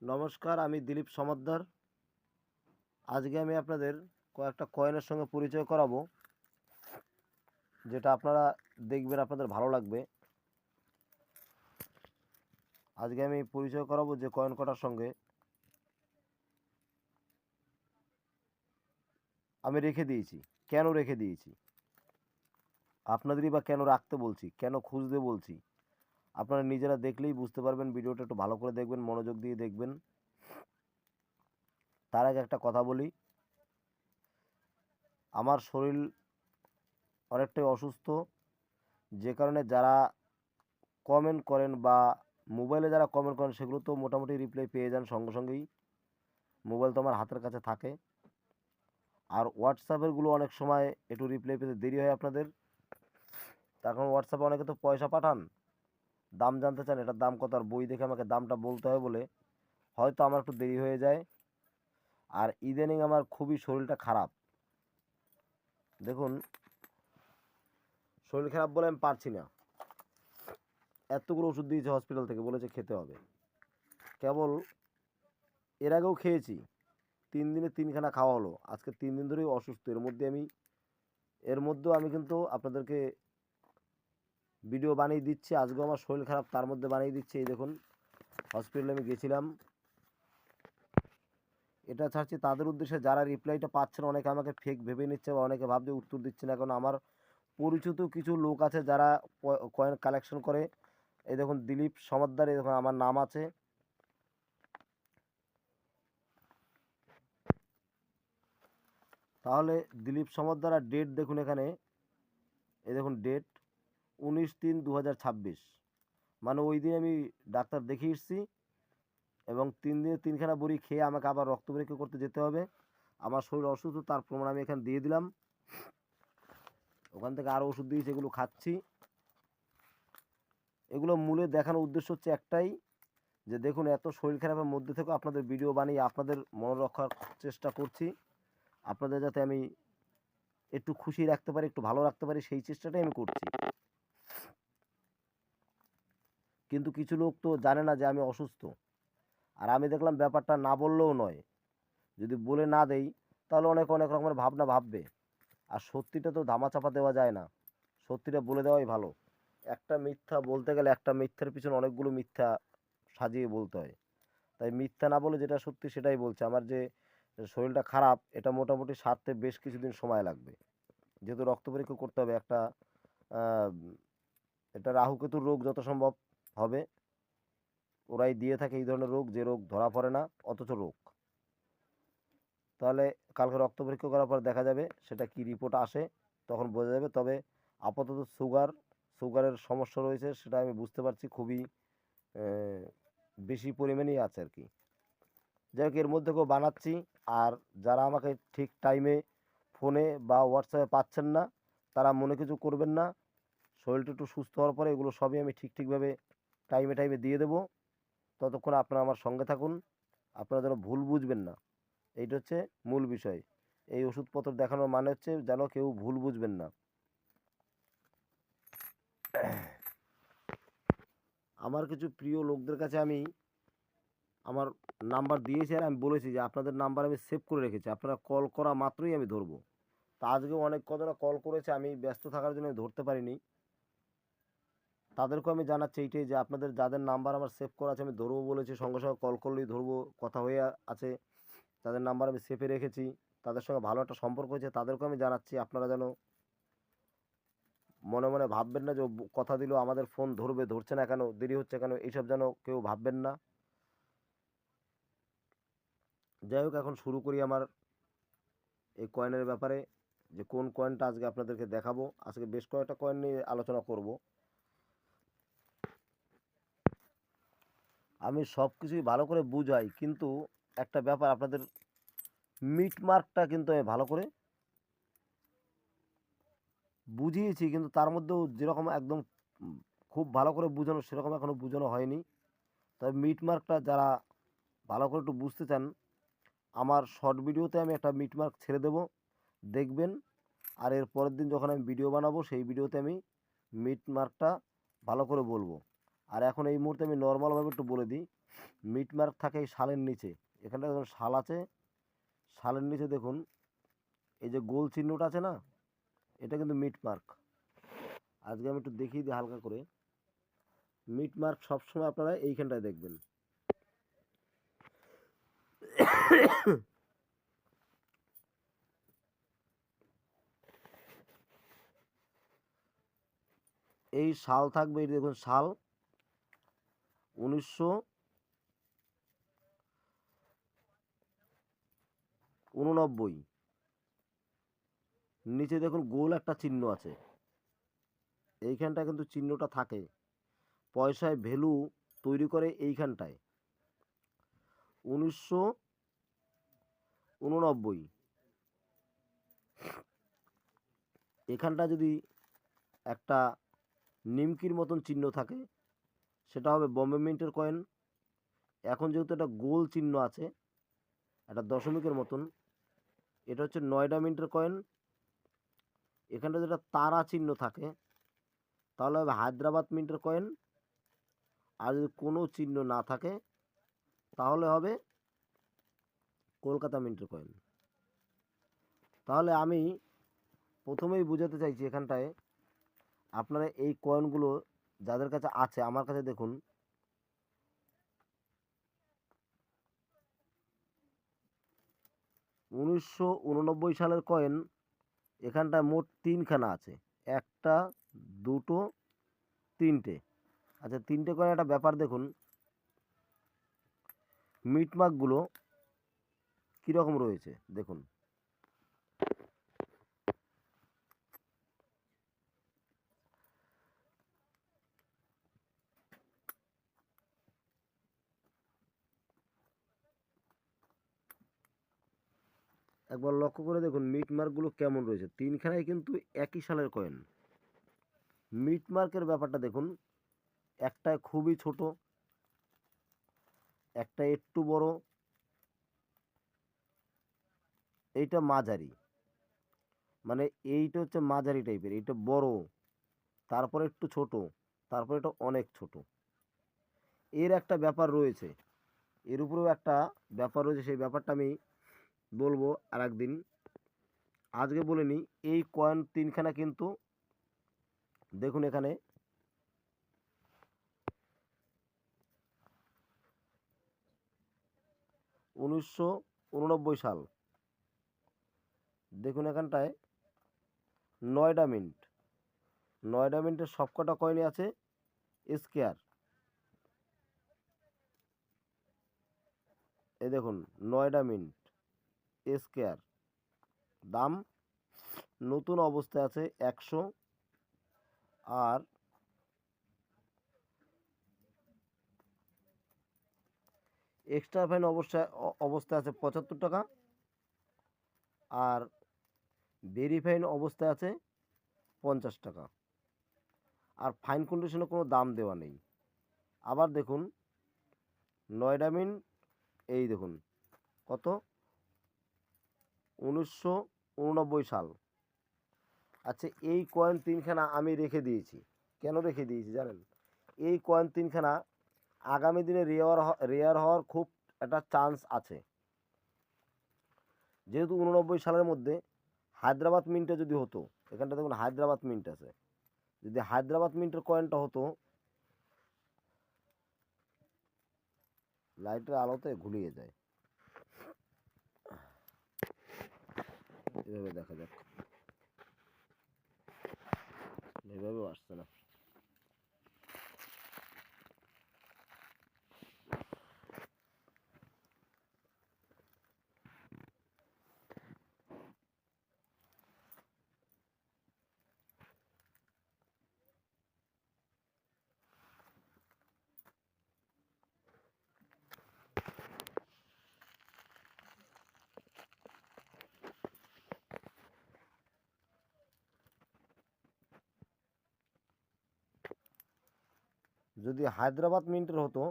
নমস্কার, আমি দিলীপ সমাদ্দার। আজকে আমি আপনাদের কয়েকটা কয়েনের সঙ্গে পরিচয় করাবো, যেটা আপনারা দেখবেন আপনাদের ভালো লাগবে। আজকে আমি পরিচয় করাবো যে কয়েন কটার সঙ্গে আমি রেখে দিয়েছি। কেন রেখে দিয়েছি, আপনাদেরই বা কেন রাখতে বলছি, কেন খুঁজতে বলছি, আপনারা নিজেরা দেখলেই বুঝতে পারবেন। ভিডিওটা একটু ভালো করে দেখবেন, মনোযোগ দিয়ে দেখবেন। তার আগে একটা কথা বলি, আমার শরীর অনেকটাই অসুস্থ, যে কারণে যারা কমেন্ট করেন বা মোবাইলে যারা কমেন্ট করেন সেগুলো তো মোটামুটি রিপ্লাই পেয়ে যান সঙ্গে সঙ্গেই। মোবাইল তো আমার হাতের কাছে থাকে। আর হোয়াটসঅ্যাপেরগুলো অনেক সময় একটু রিপ্লাই পেতে দেরি হয় আপনাদের, তার কারণ হোয়াটসঅ্যাপে অনেকে তো পয়সা পাঠান, দাম জানতে চান, এটার দাম কত, আর বই দেখে আমাকে দামটা বলতে হয় বলে হয়তো আমার একটু দেরি হয়ে যায়। আর ইদানিং আমার খুবই শরীরটা খারাপ। দেখুন, শরীর খারাপ বলে আমি পারছি না। এতগুলো ওষুধ দিয়েছে হসপিটাল থেকে, বলেছে খেতে হবে। কেবল এর আগেও খেয়েছি, 3 দিনে 3খানা খাওয়া হলো, আজকে 3 দিন ধরেই অসুস্থ। এর মধ্যেও আমি কিন্তু আপনাদেরকে ভিডিও বানিয়ে দিচ্ছি। আজকেও আমার শরীর খারাপ, তার মধ্যে বানিয়ে দিচ্ছি। এই দেখুন, হসপিটালে আমি গেছিলাম। এটা ছাড়ছি তাদের উদ্দেশ্যে যারা রিপ্লাইটা পাচ্ছে না, অনেকে আমাকে ফেক ভেবে নিচ্ছে বা অনেকে ভাবছে উত্তর দিচ্ছে না। কারণ আমার পরিচিত কিছু লোক আছে যারা কয়েন কালেকশন করে। এই দেখুন দিলীপ সমাদ্দার, এই দেখুন আমার নাম আছে। তাহলে দিলীপ সমাদ্দার, আর ডেট দেখুন এখানে, এই দেখুন ডেট 19/3/2026, মানে ওই দিন আমি ডাক্তার দেখিয়ে এসেছি এবং 3 দিনে 3খানা বড়ি খেয়ে আমাকে আবার রক্ত পরীক্ষা করতে যেতে হবে। আমার শরীর অসুস্থ, তার প্রমাণ আমি এখানে দিয়ে দিলাম। ওখান থেকে আরও ওষুধ দিয়েছি, এগুলো খাচ্ছি। এগুলো মূলে দেখানোর উদ্দেশ্য হচ্ছে একটাই, যে দেখুন এত শরীর খারাপের মধ্যে থেকেও আপনাদের ভিডিও বানিয়ে আপনাদের মনে রক্ষার চেষ্টা করছি। আপনাদের যাতে আমি একটু খুশি রাখতে পারি, একটু ভালো রাখতে পারি, সেই চেষ্টাটাই আমি করছি। কিন্তু কিছু লোক তো জানে না যে আমি অসুস্থ। আর আমি দেখলাম ব্যাপারটা না বললেও নয়, যদি বলে না দেই তাহলে অনেক অনেক রকমের ভাবনা ভাববে। আর সত্যিটা তো ধামাচাপা দেওয়া যায় না, সত্যিটা বলে দেওয়াই ভালো। একটা মিথ্যা বলতে গেলে একটা মিথ্যার পিছনে অনেকগুলো মিথ্যা সাজিয়ে বলতে হয়। তাই মিথ্যা না বলে যেটা সত্যি সেটাই বলছে। আমার যে শরীরটা খারাপ, এটা মোটামুটি সারতে বেশ কিছুদিন সময় লাগবে, যেহেতু রক্ত পরীক্ষা করতে হবে। আহ, এটা রাহুকেতুর রোগ যত সম্ভব হবে, ওরাই দিয়ে থাকে এই ধরনের রোগ, যে রোগ ধরা পড়ে না অথচ রোগ। তাহলে কালকে রক্ত পরীক্ষা করার পর দেখা যাবে সেটা কি রিপোর্ট আসে, তখন বোঝা যাবে। তবে আপাতত সুগারের সমস্যা রয়েছে, সেটা আমি বুঝতে পারছি, খুবই বেশি পরিমাণেই আছে আর কি। যাই হোক, এর মধ্যে কেউ বানাচ্ছি। আর যারা আমাকে ঠিক টাইমে ফোনে বা হোয়াটসঅ্যাপে পাচ্ছেন না, তারা মনে কিছু করবেন না। শরীরটা একটু সুস্থ হওয়ার পরে এগুলো সবই আমি ঠিকভাবে টাইমে টাইমে দিয়ে দেবো। ততক্ষণ আপনারা আমার সঙ্গে থাকুন, আপনারা যেন ভুল বুঝবেন না, এইটা হচ্ছে মূল বিষয়। এই ওষুধপত্র দেখানোর মানে হচ্ছে যেন কেউ ভুল বুঝবেন না। আমার কিছু প্রিয় লোকদের কাছে আমি আমার নাম্বার দিয়েছি, আর আমি বলেছি যে আপনাদের নাম্বার আমি সেভ করে রেখেছি, আপনারা কল করা মাত্রই আমি ধরবো। তা আজকেও অনেক কজনা কল করেছে, আমি ব্যস্ত থাকার জন্য আমি ধরতে পারিনি। তাদেরকেও আমি জানাচ্ছি এইটাই, যে আপনাদের যাদের নাম্বার আমার সেভ করা আছে আমি ধরবো বলেছি, সঙ্গে সঙ্গে কল করলেই ধরবো, কথা হয়ে আছে। তাদের নাম্বার আমি সেভে রেখেছি, তাদের সঙ্গে ভালো একটা সম্পর্ক হয়েছে, তাদেরকেও আমি জানাচ্ছি। আপনারা যেন মনে মনে ভাববেন না যে ও কথা দিল আমাদের ফোন ধরবে, ধরছে না কেন, দেরি হচ্ছে কেন, এইসব যেন কেউ ভাববেন না। যাই হোক, এখন শুরু করি আমার এই কয়েনের ব্যাপারে, যে কোন কয়েনটা আজকে আপনাদেরকে দেখাবো। আজকে বেশ কয়েকটা কয়েন নিয়ে আলোচনা করব। আমি সব কিছুই ভালো করে বুঝাই, কিন্তু একটা ব্যাপার, আপনাদের মিট মার্কটা কিন্তু আমি ভালো করে বুঝিয়েছি, কিন্তু তার মধ্যেও যেরকম একদম খুব ভালো করে বুঝানো, সেরকম এখনও বুঝানো হয়নি। তবে মিট মার্কটা যারা ভালো করে একটু বুঝতে চান, আমার শর্ট ভিডিওতে আমি একটা মিট মার্ক ছেড়ে দেবো, দেখবেন। আর এর পরের দিন যখন আমি ভিডিও বানাবো, সেই ভিডিওতে আমি মিট মার্কটা ভালো করে বলবো। আর এখন এই মুহূর্তে আমি নর্মালভাবে একটু বলে দিই, মিট মার্ক থাকে এই শালের নিচে। এখানটা দেখুন শাল আছে, শালের নিচে দেখুন এই যে গোল চিহ্নটা আছে না, এটা কিন্তু মিট মার্ক। আজকে আমি একটু দেখিয়ে দিই হালকা করে। মিট মার্ক সবসময় আপনারা এইখানটায় দেখবেন। এই শাল থাকবে, এই দেখুন শাল 1989। নিচে দেখুন গোল একটা চিহ্ন আছে, এইখানটায় কিন্তু চিহ্নটা থাকে। পয়সায় ভ্যালু তৈরি করে এইখানটায় 1989। এখানটা যদি একটা নিমকির মতন চিহ্ন থাকে, সেটা হবে বম্বে মিন্টের কয়েন। এখন যেহেতু একটা গোল চিহ্ন আছে, একটা দশমিকের মতন, এটা হচ্ছে নয়ডা মিন্টের কয়েন। এখানটা যেটা তারা চিহ্ন থাকে, তাহলে হবে হায়দ্রাবাদ মিন্টের কয়েন। আর যদি কোনো চিহ্ন না থাকে, তাহলে হবে কলকাতা মিন্টের কয়েন। তাহলে আমি প্রথমেই বোঝাতে চাইছি এখানটায়, আপনারা এই কয়েনগুলো যাদের কাছে আছে, আমার কাছে দেখুন 1989 সালের কয়েন। এখানটায় মোট 3খানা আছে, একটা, দুটো, তিনটে। আচ্ছা, তিনটে কয়েন একটা ব্যাপার দেখুন, মিটমার্কগুলো কীরকম রয়েছে দেখুন। একবার লক্ষ্য করে দেখুন মিটমার্কগুলো কেমন রয়েছে। তিনখানাই কিন্তু একই সালের কয়েন। মিটমার্কের ব্যাপারটা দেখুন, একটায় খুবই ছোট, একটা একটু বড়, এইটা মাঝারি। মানে এইটা হচ্ছে মাঝারি টাইপের, এইটা বড়, তারপরে একটু ছোট, তারপরে এটা অনেক ছোট। এর একটা ব্যাপার রয়েছে, এর উপরেও একটা ব্যাপার রয়েছে, সেই ব্যাপারটা আমি বলবো আর একদিন। আজকে বলে নিই, এই কয়েন তিনখানা কিন্তু দেখুন এখানে 1989 সাল। দেখুন এখানটায় নয়ডা মিন্ট, নয়ডা মিন্টের সবকটা কয়েনই আছে স্কোয়ার। এই দেখুন নয়ডা মিন্ট স্কোয়ার, দাম নতুন অবস্থায় আছে 100, আর এক্সট্রা ফাইন অবস্থায় আছে 75 টাকা, আর ভেরিফাইন অবস্থায় আছে 50 টাকা। আর ফাইন কন্ডিশনে কোনো দাম দেওয়া নেই। আবার দেখুন নয়ডা মিন্ট, এই দেখুন কত, 1989 সাল। আচ্ছা, এই কয়েন তিনখানা আমি রেখে দিয়েছি। কেন রেখে দিয়েছি জানেন? এই কয়েন তিনখানা আগামী দিনে রেয়ার হওয়ার খুব একটা চান্স আছে। যেহেতু 89 সালের মধ্যে হায়দ্রাবাদ মিন্টে যদি হতো, এখানটা দেখুন হায়দ্রাবাদ মিন্ট আছে, যদি হায়দ্রাবাদ মিন্টের কয়েনটা হতো, লাইটের আলোতে ঘুলিয়ে যায়, এভাবে দেখা যাক, এভাবেও আসছে না। যদি হায়দ্রাবাদ মিন্টের হতো,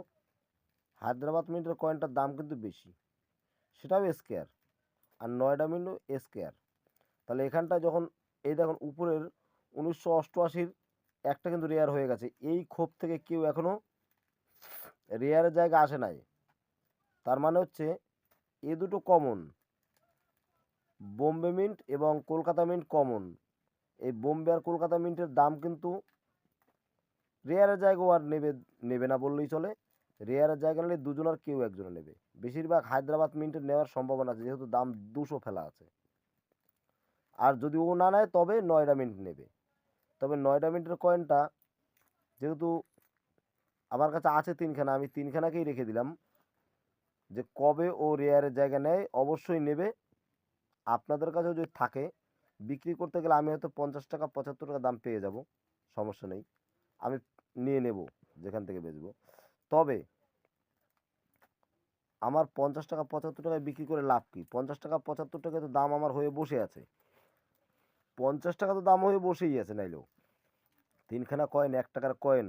হায়দ্রাবাদ মিন্টের কয়েনটার দাম কিন্তু বেশি, সেটাও স্কোয়ার, আর নয়ডা মিন্টও স্কোয়ার। তাহলে এখানটা যখন এই দেখুন উপরের 1988 একটা কিন্তু রেয়ার হয়ে গেছে, এই ক্ষোভ থেকে কেউ এখনও রেয়ারের জায়গা আসে নাই, তার মানে হচ্ছে এ দুটো কমন, বোম্বে মিন্ট এবং কলকাতা মিন্ট কমন। এই বোম্বে আর কলকাতা মিন্টের দাম কিন্তু রেয়ারের জায়গাও আর নেবে না বললেই চলে। রেয়ারের জায়গা নিলে দুজনের কেউ একজনে নেবে। বেশিরভাগ হায়দ্রাবাদ মিন্টের নেওয়ার সম্ভাবনা আছে, যেহেতু দাম 200 ফেলা আছে। আর যদি ও না নেয় তবে নয়ডা মিন্ট নেবে। তবে নয়ডা মিন্টের কয়েনটা যেহেতু আমার কাছে আছে তিনখানা, আমি তিনখানাকেই রেখে দিলাম, যে কবে ও রেয়ারের জায়গা নেয় অবশ্যই নেবে। আপনাদের কাছেও যদি থাকে, বিক্রি করতে গেলে আমি হয়তো 50 টাকা 75 টাকা দাম পেয়ে যাব, সমস্যা নেই, আমি নিয়ে নেব যেখান থেকে বেচবো। তবে আমার 50 টাকা 75 টাকায় বিক্রি করে লাভ কি? 50 টাকা 75 টাকা তো দাম আমার হয়ে বসে আছে, 50 টাকা তো দাম হয়ে বসেই আছে নাইলেও। তিনখানা কয়েন 1 টাকার কয়েন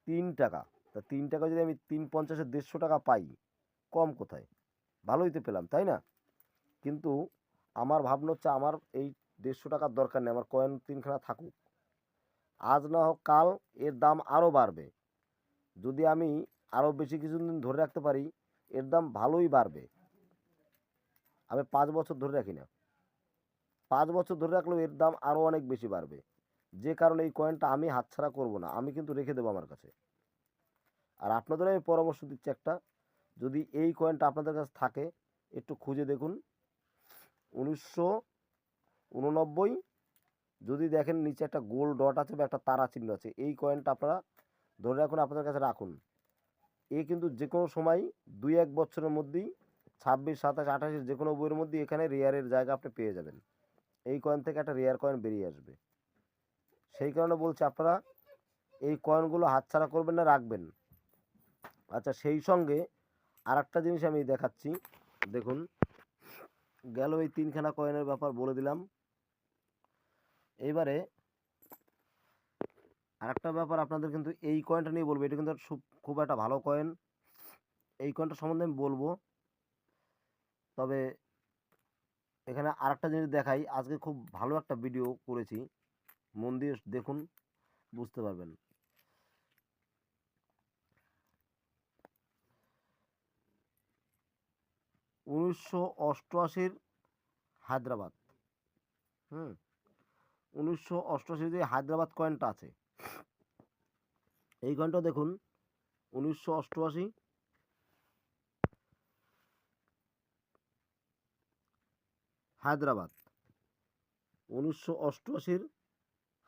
3 টাকা, তা 3 টাকা যদি আমি 3.50-এ 150 টাকা পাই, কম কোথায়? ভালোই তো পেলাম, তাই না? কিন্তু আমার ভাবনা হচ্ছে আমার এই 150 টাকার দরকার নেই, আমার কয়েন তিনখানা থাকুক, আজ না হোক কাল এর দাম আরও বাড়বে। যদি আমি আরও বেশি কিছুদিন ধরে রাখতে পারি, এর দাম ভালোই বাড়বে। আমি 5 বছর ধরে রাখি না, 5 বছর ধরে রাখলেও এর দাম আরও অনেক বেশি বাড়বে। যে কারণে এই কয়েনটা আমি হাতছাড়া করব না, আমি কিন্তু রেখে দেবো আমার কাছে। আর আপনাদেরও আমি পরামর্শ দিচ্ছি একটা, যদি এই কয়েনটা আপনাদের কাছে থাকে একটু খুঁজে দেখুন। 1989, যদি দেখেন নিচে একটা গোল ডট আছে বা একটা তারা চিহ্ন আছে, এই কয়েনটা আপনারা ধরে রাখুন, আপনাদের কাছে রাখুন। এ কিন্তু যে কোনো সময় 2-1 বছরের মধ্যেই 26, 27, 28 যে কোনো বইয়ের মধ্যে এখানে রেয়ারের জায়গা আপনি পেয়ে যাবেন। এই কয়েন থেকে একটা রেয়ার কয়েন বেরিয়ে আসবে। সেই কারণে বলছি আপনারা এই কয়েনগুলো হাতছাড়া করবেন না, রাখবেন। আচ্ছা, সেই সঙ্গে আর একটা জিনিস আমি দেখাচ্ছি, দেখুন। গেল এই তিনখানা কয়েনের ব্যাপার বলে দিলাম। এইবারে আরেকটা ব্যাপার আপনাদের কিন্তু এই কয়েনটা নিয়ে বলবো, এটা কিন্তু খুব একটা ভালো কয়েন। এই কয়েনটা সম্বন্ধে আমি বলবো, তবে এখানে আরেকটা জিনিস দেখাই। আজকে খুব ভালো একটা ভিডিও করেছি, মন দিয়ে দেখুন, বুঝতে পারবেন। 1988 হায়দ্রাবাদ, 1988 যে হায়দ্রাবাদ কয়েনটা আছে, এই কয়েনটা দেখুন। 1988 হায়দ্রাবাদ, 1988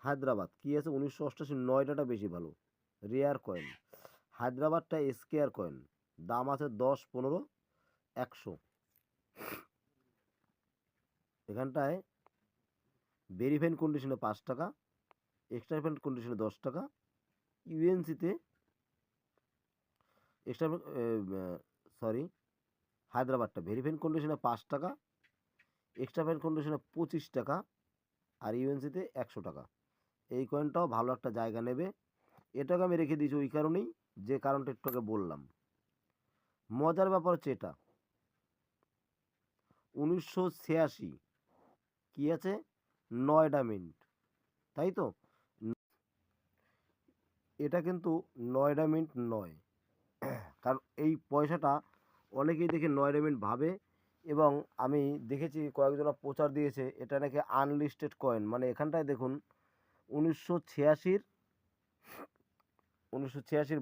হায়দ্রাবাদ কি আছে? 1988 নয়ডাটা বেশি ভালো, রেয়ার কয়েন। হায়দ্রাবাদটা স্কেয়ার কয়েন, দাম আছে 10, 15, 100। এখানটায় ভেরিফাইড কন্ডিশনে 5 টাকা, এক্সট্রা ভেরিফাইড কন্ডিশনে 10 টাকা, ইউএনসিতে এক্সট্রা সরি হায়দ্রাবাদটা ভেরিফাইড কন্ডিশনে 5 টাকা, এক্সট্রা ভেরিফাইড কন্ডিশনে 25 টাকা, আর ইউএনসিতে 100 টাকা। এই কয়েনটাও ভালো একটা জায়গা নেবে। এটাকে আমি রেখে দিয়েছি ওই কারণেই, যে কারণটা একটু আগে বললাম। মজার ব্যাপার হচ্ছে এটা 1986 কি আছে? নয়ডা মিন্ট, তাই তো? এটা কিন্তু নয়ডা মিন্ট নয়, কারণ এই পয়সাটা অনেকেই দেখে নয়ডা মিন্ট ভাবে, এবং আমি দেখেছি কয়েকজনা প্রচার দিয়েছে এটা নাকি আনলিস্টেড কয়েন। মানে এখানটায় দেখুন 1986 1986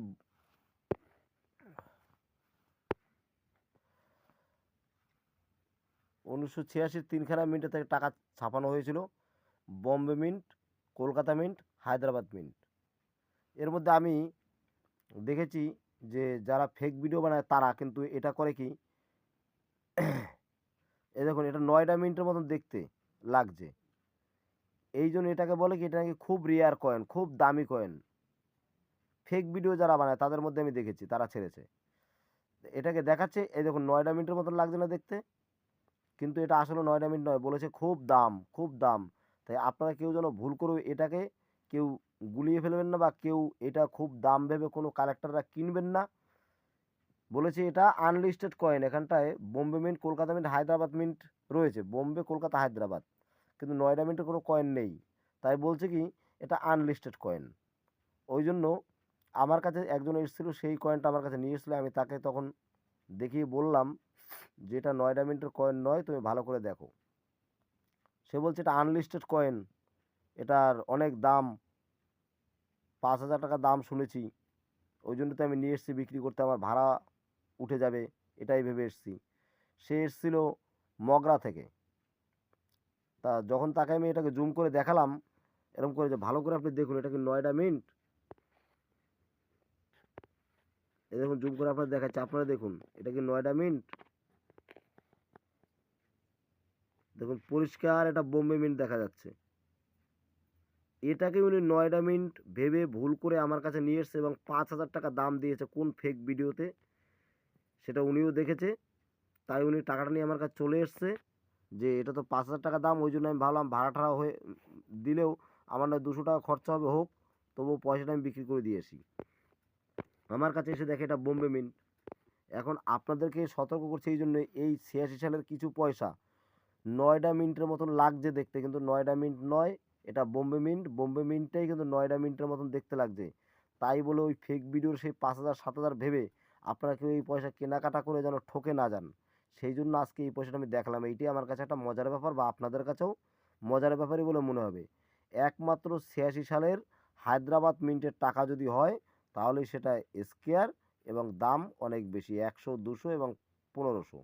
1986 তিনখানা মিন্টে থেকে টাকা ছাপানো হয়েছিল, Bombay mint, Kolkata mint, Hyderabad mint. এর মধ্যে আমি দেখেছি যে যারা ফেক ভিডিও বানায় তারা কিন্তু এটা করে কি, এই দেখুন এটা নয়ডা মিন্টের মতন দেখতে লাগছে, এই জন্য এটাকে বলে কি এটা নাকি খুব রেয়ার কয়েন, খুব দামি কয়েন। ফেক ভিডিও যারা বানায় তাদের মধ্যে আমি দেখেছি, তারা ছেড়েছে, এটাকে দেখাচ্ছে এই দেখুন নয়ডা মিন্টের মতন লাগছে না দেখতে, কিন্তু এটা আসলে নয়ডা মিন্ট নয়, বলেছে খুব দাম, খুব দাম। তাই আপনারা কেউ যেন ভুল করে এটাকে কেউ গুলিয়ে ফেলবেন না, বা কেউ এটা খুব দাম ভেবে কোনো কালেক্টররা কিনবেন না। বলেছে এটা আনলিস্টেড কয়েন, এখানটায় Bombay mint, Kolkata mint, Hyderabad mint রয়েছে, বোম্বে, কলকাতা, হায়দ্রাবাদ, কিন্তু নয়ডা মিন্টের কোনো কয়েন নেই। তাই বলছে কি এটা আনলিস্টেড কয়েন। ওই জন্য আমার কাছে একজন এসেছিল, সেই কয়েনটা আমার কাছে নিয়ে এসেছিলো। আমি তাকে তখন দেখিয়ে বললাম যে এটা নয়ডা মিন্টের কয়েন নয়, তুমি ভালো করে দেখো। সে বলছে এটা আনলিস্টেড কয়েন, এটার অনেক দাম, 5,000 টাকা দাম শুনেছি, ওই জন্য তো আমি নিয়ে এসেছি বিক্রি করতে, আমার ভাড়া উঠে যাবে এটাই ভেবে এসেছি। সে এসেছিল মগরা থেকে। তা যখন তাকে আমি এটাকে জুম করে দেখালাম এরকম করে, যে ভালো করে আপনি দেখুন এটা কি নয়ডা মিন্ট, এই দেখুন জুম করে আপনার দেখাচ্ছে, আপনারা দেখুন এটা কি নয়ডা মিন্ট, দেখুন পরিষ্কার এটা বোম্বে মিন্ট দেখা যাচ্ছে। এটাকে উনি নয়ডা মিন্ট ভেবে ভুল করে আমার কাছে নিয়ে এসছে এবং 5,000 টাকা দাম দিয়েছে কোন ফেক ভিডিওতে, সেটা উনিও দেখেছে। তাই উনি টাকাটা নিয়ে আমার কাছে চলে এসছে যে এটা তো 5,000 টাকা দাম, ওই জন্য আমি ভাবলাম ভাড়া টাড়া হয়ে দিলেও আমার নয় 200 টাকা খরচা হবে, হোক, তবুও পয়সাটা আমি বিক্রি করে দিয়েছি। আমার কাছে এসে দেখে এটা বোম্বে মিন্ট। এখন আপনাদেরকে সতর্ক করছে এই জন্য, এই 86 সালের কিছু পয়সা নয়ডা মিন্টের মতন লাগছে দেখতে, কিন্তু নয়ডা মিন্ট নয়, এটা বোম্বে মিন্ট। বোম্বে মিন্টটাই কিন্তু নয়ডা মিন্টের মতন দেখতে লাগছে। তাই বলে ওই ফেক ভিডিওর সেই 5,000 7,000 ভেবে আপনারা কেউ এই পয়সা কেনাকাটা করে যেন ঠকে না যান। সেই জন্য আজকে এই পয়সাটা আমি দেখলাম, এইটাই আমার কাছে একটা মজার ব্যাপার, বা আপনাদের কাছেও মজার ব্যাপারই বলে মনে হবে। একমাত্র 86 সালের হায়দ্রাবাদ মিন্টের টাকা যদি হয় তাহলেই সেটা স্কেয়ার, এবং দাম অনেক বেশি, 100 200 এবং 1500।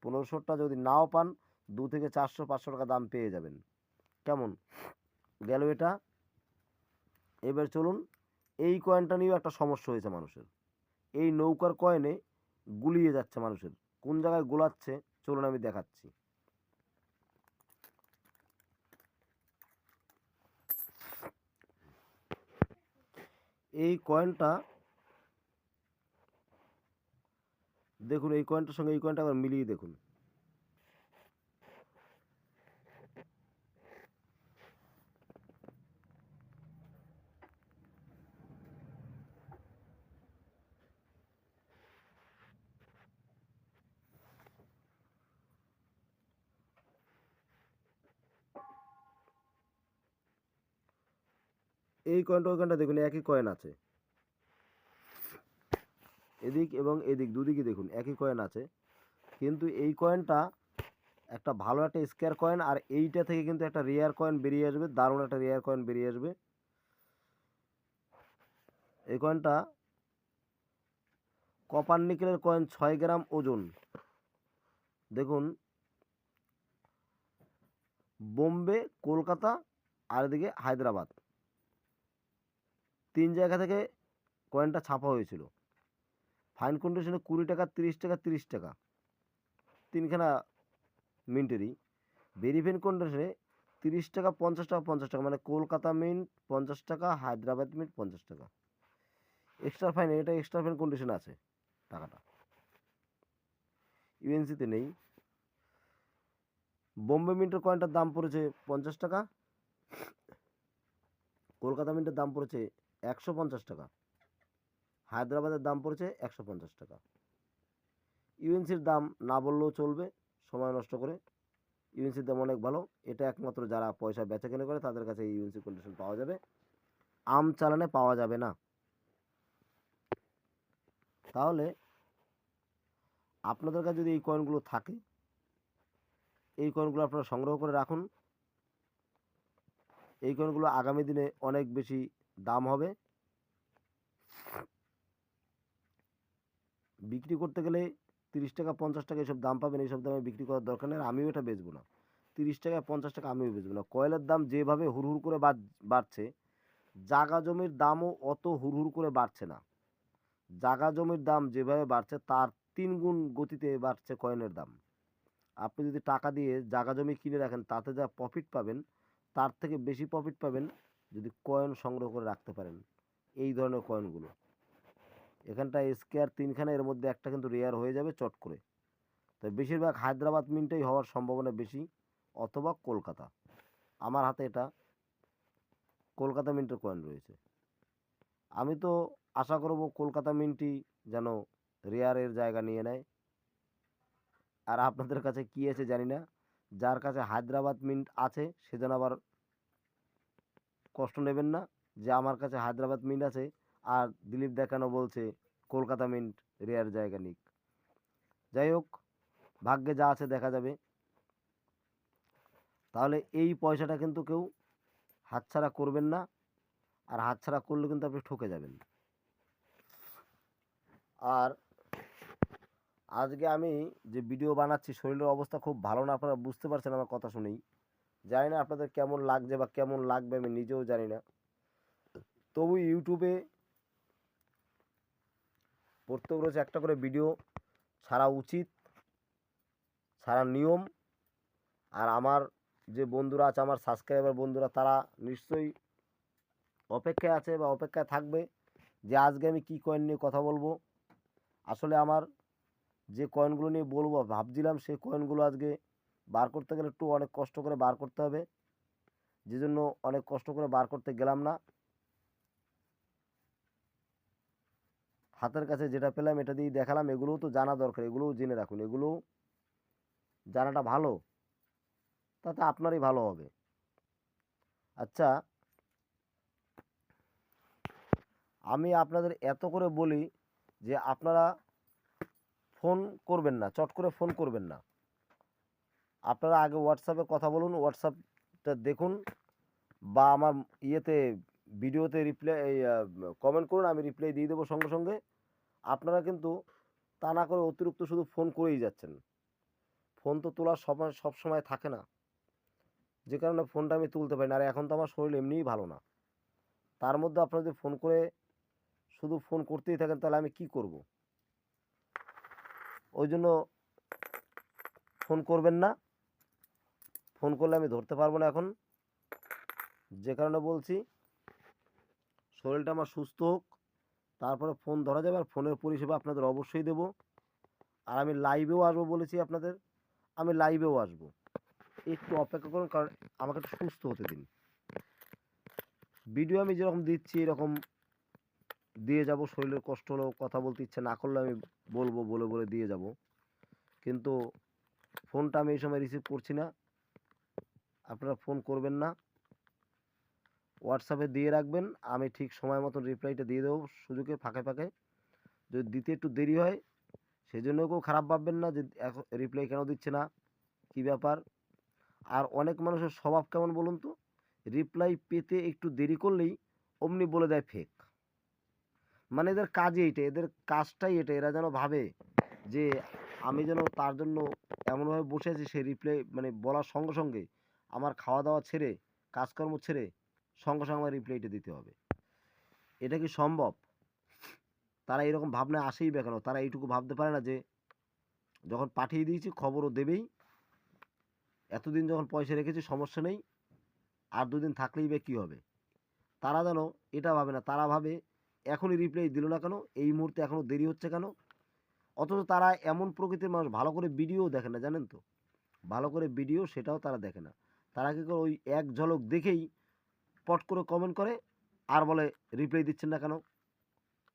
1500টা যদি নাও পান 2 থেকে 400 500 টাকা দাম পেয়ে যাবেন। কেমন গেল এটা? এবার চলুন, এই কয়েনটা নিয়েও একটা সমস্যা হয়েছে মানুষের। এই নৌকার কয়েনে গুলিয়ে যাচ্ছে মানুষের, কোন জায়গায় গোলাচ্ছে চলুন আমি দেখাচ্ছি। এই কয়েনটা দেখুন, এই কয়েনটার সঙ্গে এই কয়েনটা আবার মিলিয়ে দেখুন। এই কয়েনটা ওই কয়েনটা দেখুন একই কয়েন আছে, এদিক এবং এদিক দুদিকে দেখুন একই কয়েন আছে, কিন্তু এই কয়েনটা একটা ভালো একটা স্কোয়ার কয়েন, আর এইটা থেকে কিন্তু একটা রেয়ার কয়েন বেরিয়ে আসবে, দারুণ একটা রেয়ার কয়েন বেরিয়ে আসবে। এই কয়েনটা কপার নিকেলের কয়েন, 6 গ্রাম ওজন। দেখুন বোম্বে, কলকাতা আর এদিকে হায়দ্রাবাদ, 3 জায়গা থেকে কয়েনটা ছাপা হয়েছিল। ফাইন কন্ডিশনে 20 টাকা, 30 টাকা, 30 টাকা, তিনখানা মিন্টেরই। ভেরিফাইন কন্ডিশনে 30 টাকা, 50 টাকা, 50 টাকা, মানে কলকাতা মিন্ট 50 টাকা, হায়দ্রাবাদ মিন্ট 50 টাকা। এক্সট্রা ফাইন, এটা এক্সট্রা ফাইন কন্ডিশনে আছে টাকাটা, ইউএনসিতে নেই। বোম্বে মিন্টের কয়েনটার দাম পড়েছে 50 টাকা, কলকাতা মিন্টের দাম পড়েছে 150 টাকা, হায়দ্রাবাদের দাম পড়েছে 150 টাকা। ইউএনসির দাম না বললেও চলবে, সময় নষ্ট করে, ইউএনসির দাম অনেক ভালো। এটা একমাত্র যারা পয়সা বেচা কেনা করে তাদের কাছে এই ইউএনসি কন্ডিশন পাওয়া যাবে, আম চালানে পাওয়া যাবে না। তাহলে আপনাদের কাছে যদি এই কয়েনগুলো থাকে, এই কয়েনগুলো আপনারা সংগ্রহ করে রাখুন। এই কয়েনগুলো আগামী দিনে অনেক বেশি দাম হবে, বিক্রি করতে গেলে 30 টাকা 50 টাকা এইসব দাম পাবেন, এইসব দামে বিক্রি করার দরকার নেই। আমিও এটা বেচবো না, 30 টাকা 50 টাকা আমিও বেচবো না। কয়েলের দাম যেভাবে হুড় করে বাড়ছে, জাগা জমির দামও অত হুড় করে বাড়ছে না। জাগা জমির দাম যেভাবে বাড়ছে তার 3 গুণ গতিতে বাড়ছে কয়েনের দাম। আপনি যদি টাকা দিয়ে জাগা জমি কিনে রাখেন তাতে যা প্রফিট পাবেন তার থেকে বেশি প্রফিট পাবেন যদি কয়েন সংগ্রহ করে রাখতে পারেন, এই ধরনের কয়েনগুলো। এখানটা স্কোয়ার 3খানা, এর মধ্যে একটা কিন্তু রেয়ার হয়ে যাবে চট করে। তাই বেশিরভাগ হায়দ্রাবাদ মিন্টেই হওয়ার সম্ভাবনা বেশি, অথবা কলকাতা। আমার হাতে এটা কলকাতা মিন্টের কয়েন রয়েছে। আমি তো আশা করব কলকাতা মিন্টই যেন রেয়ারের জায়গা নিয়ে নেয়। আর আপনাদের কাছে কি আছে জানি না, যার কাছে হায়দ্রাবাদ মিন্ট আছে সে যেন আবার কষ্ট নেবেন না যে আমার কাছে হায়দ্রাবাদ মিন্ট আছে আর দিলীপ দা কেন বলছে কলকাতা মিন্ট রেয়ার জায়গা নিক। যাই হোক, ভাগ্যে যা আছে দেখা যাবে। তাহলে এই পয়সাটা কিন্তু কেউ হাতছাড়া করবেন না, আর হাতছাড়া করলে কিন্তু আপনি ঠকে যাবেন। আর আজকে আমি যে ভিডিও বানাচ্ছি, শরীরের অবস্থা খুব ভালো না, আপনারা বুঝতে পারছেন আমার কথা শুনেই। জানি না আপনাদের কেমন লাগছে বা কেমন লাগবে, আমি নিজেও জানি না। তবু ইউটিউবে প্রত্যেক রোজ একটা করে ভিডিও ছাড়া উচিত, ছাড়া নিয়ম। আর আমার যে বন্ধুরা আছে, আমার সাবস্ক্রাইবার বন্ধুরা, তারা নিশ্চয়ই অপেক্ষায় আছে বা অপেক্ষায় থাকবে যে আজকে আমি কী কয়েন নিয়ে কথা বলবো। আসলে আমার যে কয়েনগুলো নিয়ে বলবো ভাবছিলাম, সেই কয়েনগুলো আজকে বার করতে গেলে একটু অনেক কষ্ট করে বার করতে হবে, যে জন্য অনেক কষ্ট করে বার করতে গেলাম না। হাতের কাছে যেটা পেলাম এটা দিয়েই দেখালাম। এগুলোও তো জানা দরকার, এগুলোও জেনে রাখুন, এগুলোও জানাটা ভালো, তাতে আপনারই ভালো হবে। আচ্ছা, আমি আপনাদের এত করে বলি যে আপনারা ফোন করবেন না, চট করে ফোন করবেন না। আপনারা আগে হোয়াটসঅ্যাপে কথা বলুন, হোয়াটসঅ্যাপটা দেখুন, বা আমার ইয়েতে ভিডিওতে রিপ্লাই কমেন্ট করুন, আমি রিপ্লাই দিয়ে দেবো সঙ্গে সঙ্গে। আপনারা কিন্তু তা না করে অতিরিক্ত শুধু ফোন করেই যাচ্ছেন। ফোন তো তোলার সময় সব সময় থাকে না, যে কারণে ফোনটা আমি তুলতে পারি না। আর এখন তো আমার শরীর এমনিই ভালো না, তার মধ্যে আপনারা যদি ফোন করে শুধু ফোন করতেই থাকেন, তাহলে আমি কি করব? ওই জন্য ফোন করবেন না। ফোন করলে আমি ধরতে পারবো না এখন, যে কারণে বলছি শরীরটা আমার সুস্থ হোক, তারপরে ফোন ধরা যাবে। আর ফোনের পরিষেবা আপনাদের অবশ্যই দেব। আর আমি লাইভেও আসবো বলেছি আপনাদের, আমি লাইভেও আসবো। একটু অপেক্ষা করুন, কারণ আমাকে একটু সুস্থ হতে দিন। ভিডিও আমি যেরকম দিচ্ছি এরকম দিয়ে যাব। শরীরের কষ্ট হলেও, কথা বলতে ইচ্ছে না করলে আমি বলবো, বলে বলে দিয়ে যাব। কিন্তু ফোনটা আমি এই সময় রিসিভ করছি না, আপনারা ফোন করবেন না। হোয়াটসঅ্যাপে দিয়ে রাখবেন, আমি ঠিক সময় মতন রিপ্লাইটা দিয়ে দেবো সুযোগে, ফাঁকে ফাঁকে। যদি দিতে একটু দেরি হয়, সেই জন্য কেউ খারাপ ভাববেন না যে এখন রিপ্লাই কেন দিচ্ছে না, কী ব্যাপার। আর অনেক মানুষের স্বভাব কেমন বলুন তো, রিপ্লাই পেতে একটু দেরি করলেই অমনি বলে দেয় ফেক। মানে এদের কাজই এইটা, এদের কাজটাই এটা। এরা যেন ভাবে যে আমি যেন তার জন্য এমনভাবে বসে আছি, সে রিপ্লাই মানে বলার সঙ্গে সঙ্গে আমার খাওয়া দাওয়া ছেড়ে, কাজকর্ম ছেড়ে সঙ্গে সঙ্গে আমার রিপ্লাইটা দিতে হবে। এটা কি সম্ভব? তারা এরকম ভাবনায় আসেই বা কেন? তারা এইটুকু ভাবতে পারে না যে যখন পাঠিয়ে দিয়েছি খবরও দেবেই, এতদিন যখন পয়সা রেখেছি সমস্যা নেই, আর দুদিন থাকলেই বা কী হবে? তারা যেন এটা ভাবে না। তারা ভাবে এখনই রিপ্লাই দিল না কেন, এই মুহূর্তে এখনও দেরি হচ্ছে কেন? অথচ তারা এমন প্রকৃতির মানুষ, ভালো করে ভিডিও দেখে না, জানেন তো? ভালো করে ভিডিও সেটাও তারা দেখে না। তারা কী করে, ওই এক ঝলক দেখেই পট করে কমেন্ট করে আর বলে রিপ্লাই দিচ্ছেন না কেন,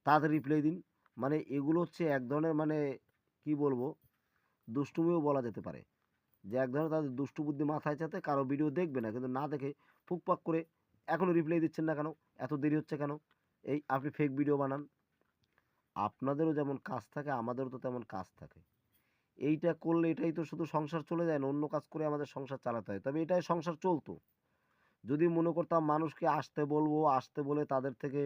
তাড়াতাড়ি রিপ্লাই দিন। মানে এগুলো হচ্ছে এক ধরনের, মানে কি বলবো, দুষ্টুমিও বলা যেতে পারে। যে এক ধরনের তাদের দুষ্টু বুদ্ধি মাথায় চাতে, কারো ভিডিও দেখবে না, কিন্তু না দেখে ফুকপাক করে এখনও রিপ্লাই দিচ্ছেন না কেন, এত দেরি হচ্ছে কেন, এই আপনি ফেক ভিডিও বানান। আপনাদেরও যেমন কাজ থাকে, আমাদেরও তো তেমন কাজ থাকে। এইটা করলে এটাই তো শুধু সংসার চলে যায় না, অন্য কাজ করে আমাদের সংসার চালাতে হয়। তবে এটাই সংসার চলতো যদি মনে করতাম মানুষকে আসতে বলবো, আসতে বলে তাদের থেকে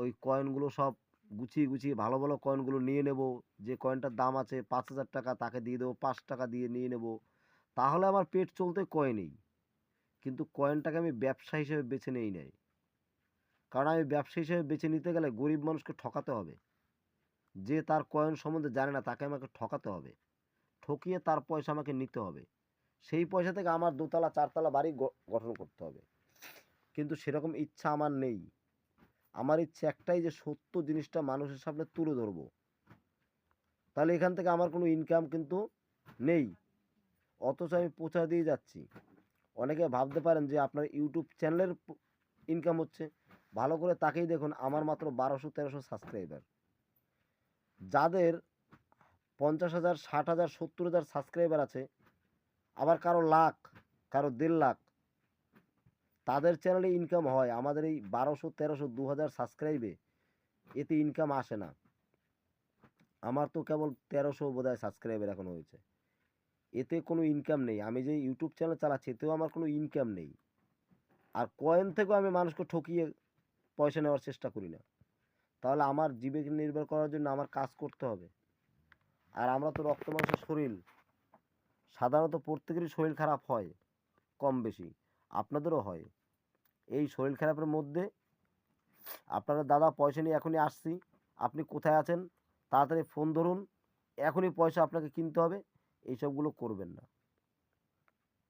ওই কয়েনগুলো সব গুছিয়ে গুছিয়ে ভালো ভালো কয়েনগুলো নিয়ে নেব। যে কয়েনটার দাম আছে 5,000 টাকা, তাকে দিয়ে দেবো 5 টাকা দিয়ে নিয়ে নেব, তাহলে আমার পেট চলতে কয়েনেই। কিন্তু কয়েনটাকে আমি ব্যবসা হিসেবে বেছে নেই নাই। কারণ আমি ব্যবসা হিসেবে বেছে নিতে গেলে গরিব মানুষকে ঠকাতে হবে। যে তার কয়েন সম্বন্ধে জানে না তাকে আমাকে ঠকাতে হবে, ঠকিয়ে তার পয়সা আমাকে নিতে হবে। সেই পয়সা থেকে আমার দোতলা চারতলা বাড়ি গঠন করতে হবে। কিন্তু সেরকম ইচ্ছা আমার নেই। আমার ইচ্ছে একটাই, যে সত্য জিনিসটা মানুষের সামনে তুলে ধরবো। তাহলে এখান থেকে আমার কোনো ইনকাম কিন্তু নেই, অথচ আমি প্রচার দিয়ে যাচ্ছি। অনেকে ভাবতে পারেন যে আপনার ইউটিউব চ্যানেলের ইনকাম হচ্ছে। ভালো করে তাকেই দেখুন, আমার মাত্র 1200-1300 সাবস্ক্রাইবার। যাদের 50,000, 60,000, 70,000 সাবস্ক্রাইবার আছে, আবার কারো লাখ, কারো 1.5 লাখ, তাদের চ্যানেলে ইনকাম হয়। আমাদের এই 1200, 1300, 2000 সাবস্ক্রাইবে এতে ইনকাম আসে না। আমার তো কেবল 1300 বোধহয় সাবস্ক্রাইবার এখন হয়েছে, এতে কোনো ইনকাম নেই। আমি যে ইউটিউব চ্যানেল চালাচ্ছি এতেও আমার কোনো ইনকাম নেই। আর কয়েন থেকেও আমি মানুষকে ঠকিয়ে পয়সা নেওয়ার চেষ্টা করি না। তাহলে আমার জীবিকা নির্ভর করার জন্য আমার কাজ করতে হবে। আর আমরা তো রক্ত মাংসের শরীর, সাধারণত প্রত্যেকেরই শরীর খারাপ হয় কম বেশি, আপনাদেরও হয়। এই শরীর খারাপের মধ্যে আপনারা দাদা পয়সা নিয়ে এখনই আসছি, আপনি কোথায় আছেন, তাড়াতাড়ি ফোন ধরুন, এখনই পয়সা আপনাকে কিনতে হবে, এইসবগুলো করবেন না।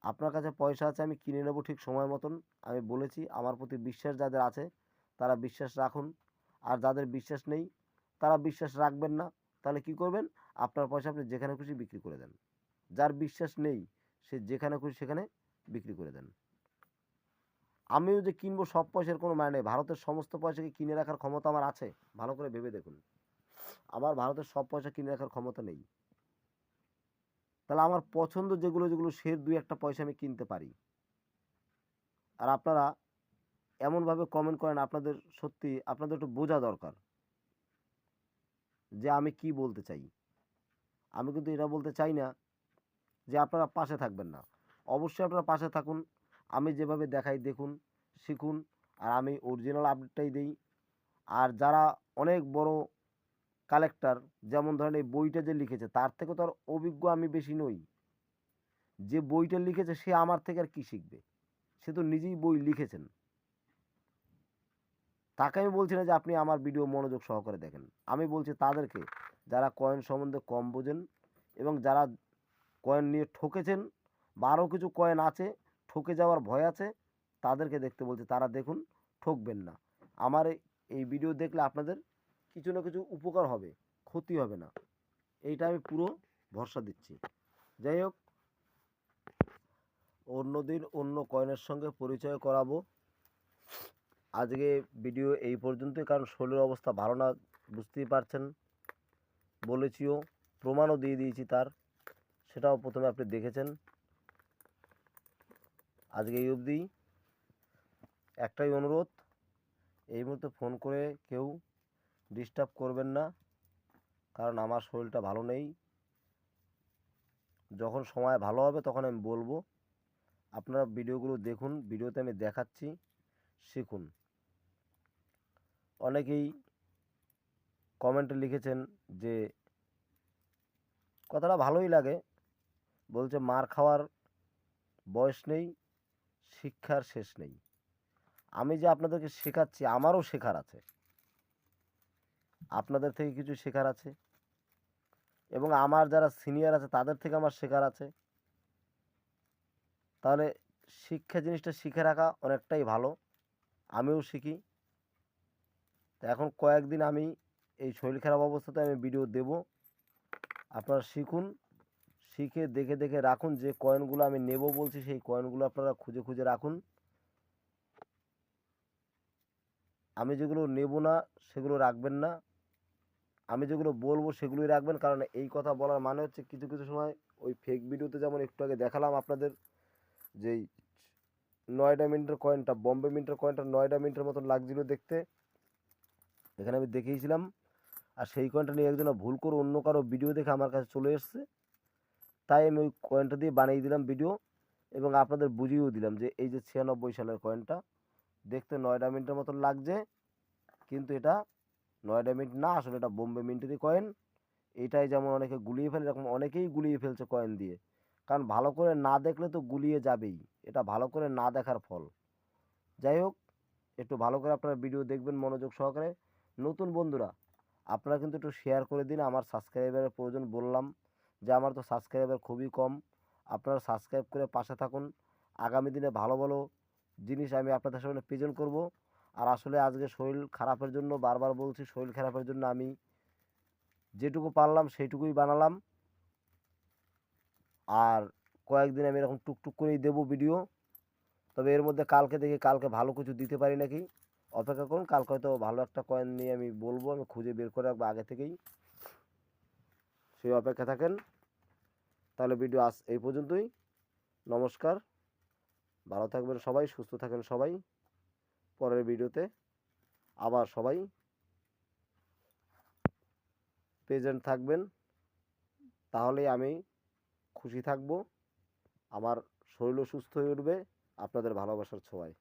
আপনার কাছে পয়সা আছে আমি কিনে নেব ঠিক সময় মতন, আমি বলেছি। আমার প্রতি বিশ্বাস যাদের আছে তারা বিশ্বাস রাখুন, আর যাদের বিশ্বাস নেই তারা বিশ্বাস রাখবেন না। তাহলে কি করবেন, আপনার পয়সা আপনি যেখানে খুশি বিক্রি করে দেন। যার বিশ্বাস নেই সে যেখানে খুশি সেখানে বিক্রি করে দেন। আমিও যে কিনবো সব পয়সার কোনো মানে নেই। ভারতের সমস্ত পয়সাকে কিনে রাখার ক্ষমতা আমার আছে? ভালো করে ভেবে দেখুন। আমার ভারতের সব পয়সা কিনে রাখার ক্ষমতা নেই। তাহলে আমার পছন্দ যেগুলো যেগুলো সে 2-1টা পয়সা আমি কিনতে পারি। আর আপনারা এমনভাবে কমেন্ট করেন, আপনাদের সত্যি আপনাদের একটু বোঝা দরকার যে আমি কি বলতে চাই। আমি কিন্তু এটা বলতে চাই না যে আপনারা পাশে থাকবেন না। অবশ্যই আপনারা পাশে থাকুন। আমি যেভাবে দেখাই দেখুন, শিখুন। আর আমি অরিজিনাল আপডেটটাই দিই। আর যারা অনেক বড় কালেক্টর, যেমন ধরেন এই বইটা যে লিখেছে তার থেকে তো আর অভিজ্ঞ আমি বেশি নই। যে বইটা লিখেছে সে আমার থেকে আর কি শিখবে? সে তো নিজেই বই লিখেছেন। তাকে আমি বলছি না যে আপনি আমার ভিডিও মনোযোগ সহকারে দেখেন। আমি বলছি তাদেরকে যারা কয়েন সম্বন্ধে কম বোঝেন এবং যারা কয়েন নিয়ে ঠকেছেন বা আরও কিছু কয়েন আছে ঠকে যাওয়ার ভয় আছে, তাদেরকে দেখতে বলছি। তারা দেখুন, ঠকবেন না। আমার এই ভিডিও দেখলে আপনাদের কিছু না কিছু উপকার হবে, ক্ষতি হবে না, এইটা আমি পুরো ভরসা দিচ্ছি। যাই হোক, অন্য দিন অন্য কয়েনের সঙ্গে পরিচয় করাবো। আজকে ভিডিও এই পর্যন্তই, কারণ শরীরের অবস্থা ভালো না, বুঝতেই পারছেন। বলেছিও, প্রমাণও দিয়ে দিয়েছি তার, সেটাও প্রথমে আপনি দেখেছেন। আজকে এই অবধি। একটাই অনুরোধ, এই মুহূর্তে ফোন করে কেউ ডিস্টার্ব করবেন না, কারণ আমার শরীরটা ভালো নেই। যখন সময় ভালো হবে তখন আমি বলবো। আপনারা ভিডিওগুলো দেখুন, ভিডিওতে আমি দেখাচ্ছি, শিখুন। অনেকেই কমেন্টে লিখেছেন যে কথাটা ভালোই লাগে, বলছে মার খাওয়ার বয়স নেই, শিক্ষার শেষ নেই। আমি যে আপনাদেরকে শেখাচ্ছি আমারও শেখার আছে, আপনাদের থেকে কিছু শেখার আছে, এবং আমার যারা সিনিয়র আছে তাদের থেকে আমার শেখার আছে। তাহলে শিক্ষা জিনিসটা শিখে রাখা অনেকটাই ভালো। আমিও শিখি। তো এখন কয়েকদিন আমি এই শরীর খারাপ অবস্থাতে আমি ভিডিও দেব, আপনারা শিখুন। শিখে দেখে দেখে রাখুন। যে কয়েনগুলো আমি নেব বলছি সেই কয়েনগুলো আপনারা খুঁজে খুঁজে রাখুন। আমি যেগুলো নেব না সেগুলো রাখবেন না, আমি যেগুলো বলবো সেগুলোই রাখবেন। কারণ এই কথা বলার মানে হচ্ছে কিছু কিছু সময় ওই ফেক ভিডিওতে, যেমন একটু আগে দেখালাম আপনাদের, যেই 9টা মিনিটের কয়েনটা, বম্বে মিন্টের কয়েনটা 9টা মিনিটের মতন লাগছিল দেখতে, এখানে আমি দেখিয়েছিলাম। আর সেই কয়েনটা নিয়ে একজন ভুল করে অন্য কারো ভিডিও দেখে আমার কাছে চলে এসছে, তাই আমি ওই কয়েনটা দিয়ে বানিয়ে দিলাম ভিডিও, এবং আপনাদের বুঝিয়েও দিলাম যে এই যে 96 সালের কয়েনটা দেখতে 9টা মিনিটের মতন লাগছে, কিন্তু এটা 9টা মিনিট না, আসলে এটা বোম্বে মিন্টেরই কয়েন। এটাই যেমন অনেকে গুলিয়ে ফেলে, এরকম অনেকেই গুলিয়ে ফেলছে কয়েন দিয়ে। কারণ ভালো করে না দেখলে তো গুলিয়ে যাবেই, এটা ভালো করে না দেখার ফল। যাই হোক, একটু ভালো করে আপনারা ভিডিও দেখবেন মনোযোগ সহকারে। নতুন বন্ধুরা আপনারা কিন্তু একটু শেয়ার করে দিন। আমার সাবস্ক্রাইবারের প্রয়োজন, বললাম যে আমার তো সাবস্ক্রাইবার খুবই কম। আপনারা সাবস্ক্রাইব করে পাশে থাকুন। আগামী দিনে ভালো ভালো জিনিস আমি আপনাদের সামনে প্রেজেন্ট করব। আর আসলে আজকে শরীর খারাপের জন্য, বারবার বলছি, শরীর খারাপের জন্য আমি যেটুকু পারলাম সেইটুকুই বানালাম। আর কয়েকদিন আমি এরকম টুকটুক করেই দেবো ভিডিও। তবে এর মধ্যে কালকে দেখি, কালকে ভালো কিছু দিতে পারি নাকি। অপেক্ষা করুন, কালকে হয়তো ভালো একটা কয়েন নিয়ে আমি বলবো, আমি খুঁজে বের করে রাখবো আগে থেকেই, সেই অপেক্ষা থাকেন। তাহলে ভিডিও আজ এই পর্যন্তই। নমস্কার, ভালো থাকবেন সবাই, সুস্থ থাকেন সবাই। পরের ভিডিওতে আবার সবাই প্রেজেন্ট থাকবেন, তাহলেই আমি খুশি থাকব, আমার শরীরও সুস্থ হয়ে উঠবে আপনাদের ভালোবাসার ছোঁয়ায়।